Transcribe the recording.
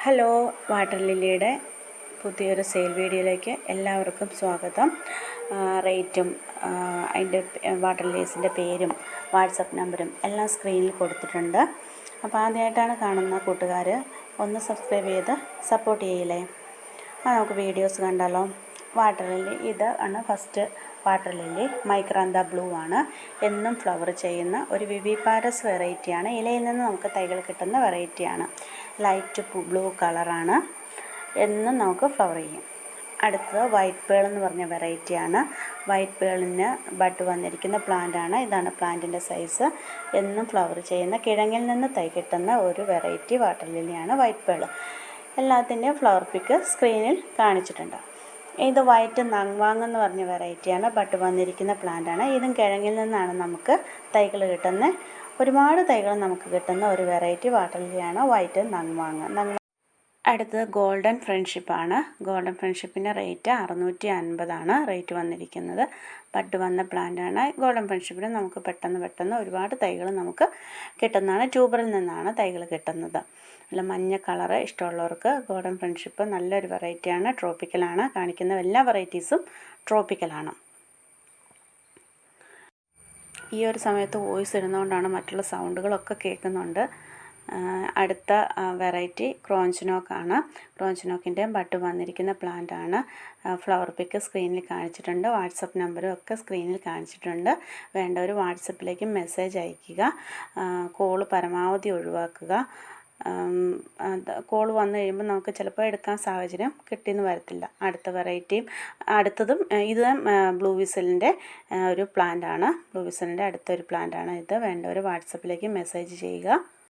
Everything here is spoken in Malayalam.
ഹലോ, വാട്ടർ ലില്ലിയുടെ പുതിയൊരു സെയിൽ വീഡിയോയിലേക്ക് എല്ലാവർക്കും സ്വാഗതം. റേറ്റും അതിൻ്റെ വാട്ടർ ലില്ലീസിൻ്റെ പേരും വാട്സപ്പ് നമ്പറും എല്ലാം സ്ക്രീനിൽ കൊടുത്തിട്ടുണ്ട്. അപ്പോൾ ആദ്യമായിട്ടാണ് കാണുന്ന കൂട്ടുകാർ ഒന്ന് സബ്സ്ക്രൈബ് ചെയ്ത് സപ്പോർട്ട് ചെയ്യില്ലേ. നമുക്ക് വീഡിയോസ് കണ്ടാലോ. വാട്ടർ ലില്ലി ഇത് ആണ് ഫസ്റ്റ് വാട്ടർ ലില്ലി. മൈക്രാന്ത ബ്ലൂ ആണ്. എന്നും ഫ്ലവർ ചെയ്യുന്ന ഒരു വിവിപാരസ് വെറൈറ്റിയാണ്. ഇലയിൽ നിന്ന് നമുക്ക് തൈകൾ കിട്ടുന്ന വെറൈറ്റിയാണ്. ലൈറ്റ് ബ്ലൂ കളറാണ്. എന്നും നമുക്ക് ഫ്ലവർ ചെയ്യും. അടുത്തത് വൈറ്റ് പേൾ എന്ന് പറഞ്ഞ വെറൈറ്റിയാണ്. വൈറ്റ് പേളിന് ബഡ് വന്നിരിക്കുന്ന പ്ലാന്റാണ്. ഇതാണ് പ്ലാന്റിൻ്റെ സൈസ്. എന്നും ഫ്ലവർ ചെയ്യുന്ന കിഴങ്ങിൽ നിന്ന് തൈ കിട്ടുന്ന ഒരു വെറൈറ്റി വാട്ടർ ലില്ലിയാണ് വൈറ്റ് പേൾ. എല്ലാത്തിൻ്റെയും ഫ്ലവർ പിക്ക് സ്ക്രീനിൽ കാണിച്ചിട്ടുണ്ട്. ഇത് വൈറ്റ് നങ്വാങ് എന്ന് പറഞ്ഞ വെറൈറ്റിയാണ്. ബഡ് വന്നിരിക്കുന്ന പ്ലാന്റാണ്. ഇതും കിഴങ്ങിൽ നിന്നാണ് നമുക്ക് തൈകൾ കിട്ടുന്നത്. ഒരുപാട് തൈകൾ നമുക്ക് കിട്ടുന്ന ഒരു വെറൈറ്റി വാട്ടർ ലില്ലിയാണ് വൈറ്റ് നങ്വാങ്. അടുത്തത് ഗോൾഡൻ ഫ്രണ്ട്ഷിപ്പാണ്. ഗോൾഡൻ ഫ്രണ്ട്ഷിപ്പിൻ്റെ റേറ്റ് 650 റേറ്റ് വന്നിരിക്കുന്നത്. ബഡ് വന്ന പ്ലാന്റാണ്. ഗോൾഡൻ ഫ്രണ്ട്ഷിപ്പിന് നമുക്ക് പെട്ടെന്ന് ഒരുപാട് തൈകൾ നമുക്ക് കിട്ടുന്നതാണ്. ട്യൂബറിൽ നിന്നാണ് തൈകൾ കിട്ടുന്നത്. നല്ല മഞ്ഞ കളറ് ഇഷ്ടമുള്ളവർക്ക് ഗോൾഡൻ ഫ്രണ്ട്ഷിപ്പ് നല്ലൊരു വെറൈറ്റിയാണ്. ട്രോപ്പിക്കലാണ്. കാണിക്കുന്ന എല്ലാ വെറൈറ്റീസും ട്രോപ്പിക്കലാണ്. ഈ ഒരു സമയത്ത് വോയിസ് ഇടുന്നതുകൊണ്ടാണ് മറ്റുള്ള സൗണ്ടുകളൊക്കെ കേൾക്കുന്നുണ്ട്. അടുത്ത വെറൈറ്റി ക്രോഞ്ചനോക്കാണ്. ക്രോഞ്ചനോക്കിൻ്റെ ബഡ് വന്നിരിക്കുന്ന പ്ലാന്റാണ്. ഫ്ലവർ പിക്ക് സ്ക്രീനിൽ കാണിച്ചിട്ടുണ്ട്. വാട്സപ്പ് നമ്പറും ഒക്കെ സ്ക്രീനിൽ കാണിച്ചിട്ടുണ്ട്. വേണ്ടവർ വാട്സപ്പിലേക്ക് മെസ്സേജ് അയയ്ക്കുക. കോള് പരമാവധി ഒഴിവാക്കുക. കോൾ വന്നു കഴിയുമ്പോൾ നമുക്ക് ചിലപ്പോൾ എടുക്കാൻ സാഹചര്യം കിട്ടിയെന്ന് വരത്തില്ല. അടുത്ത വെറൈറ്റിയും അടുത്തതും ഇത് ബ്ലൂ വിസലിൻ്റെ ഒരു പ്ലാന്റാണ്. ബ്ലൂ വിസലിൻ്റെ അടുത്തൊരു പ്ലാന്റാണ് ഇത്. വേണ്ടവർ വാട്സപ്പിലേക്ക് മെസ്സേജ് ചെയ്യുക.